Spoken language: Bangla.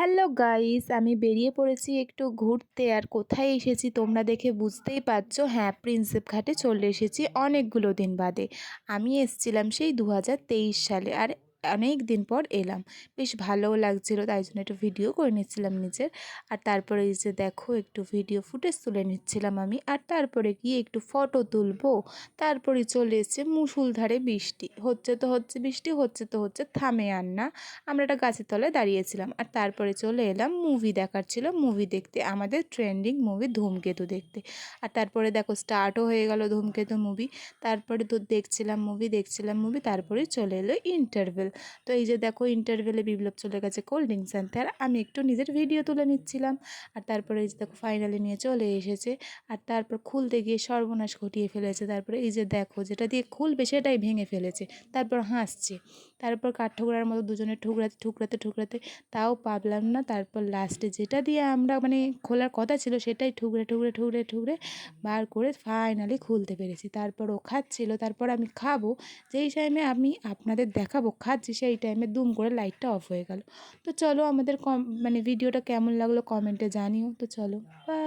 হ্যালো গাইস, আমি বেরিয়ে পড়েছি একটু ঘুরতে। আর কোথায় এসেছি তোমরা দেখে বুঝতেই পারছো। হ্যাঁ, প্রিন্সেপ ঘাটে চলে এসেছি অনেকগুলো দিন বাদে। আমি এসছিলাম সেই 2023 সালে, আর অনেক দিন পর এলাম। বেশ ভালোও লাগছিল, তাই জন্য একটু ভিডিও করে নিচ্ছিলাম নিজের। আর তারপরে এই যে দেখো, একটু ভিডিও ফুটেজ তুলে নিচ্ছিলাম আমি। আর তারপরে গিয়ে একটু ফটো তুলবো। তারপরে চলে এসছে মুষলধারে বৃষ্টি। হচ্ছে তো হচ্ছে বৃষ্টি, হচ্ছে তো হচ্ছে, থামে আর না। আমরা একটা গাছের তলায় দাঁড়িয়েছিলাম। আর তারপরে চলে এলাম মুভি দেখার ছিল, মুভি দেখতে, আমাদের ট্রেন্ডিং মুভি ধূমকেতু দেখতে। আর তারপরে দেখো স্টার্টও হয়ে গেল ধূমকেতু মুভি। তারপরে তো দেখছিলাম মুভি, তারপরে চলে এলো ইন্টারভেল। তো এই যে দেখো, ইন্টারভেলে বিপ্লব চলে গেছে কোল্ড ড্রিঙ্কস আনতে, আর আমি একটু নিজের ভিডিও তুলে নিচ্ছিলাম। আর তারপরে এই যে দেখো ফাইনালি নিয়ে চলে এসেছে। আর তারপর খুলতে গিয়ে সর্বনাশ ঘটিয়ে ফেলেছে। তারপরে এই যে দেখো, যেটা দিয়ে খুলবে সেটাই ভেঙে ফেলেছে। তারপর হাসছে। তারপর কাঠঠোকরার মতো দুজনে ঠুকরাতে তাও পারলাম না। তারপর লাস্টে যেটা দিয়ে আমরা মানে খোলার কথা ছিল সেটাই ঠুকরে বার করে ফাইনালি খুলতে পেরেছি। তারপর ও খাচ্ছিল, তারপর আমি খাবো। যেই টাইমে আমি আপনাদের দেখাবো খাচ্ছি, সেই টাইমে দুম করে লাইটটা অফ হয়ে গেল। তো চলো, আমাদের মানে ভিডিওটা কেমন লাগলো কমেন্টে জানিও। তো চলো, বাই।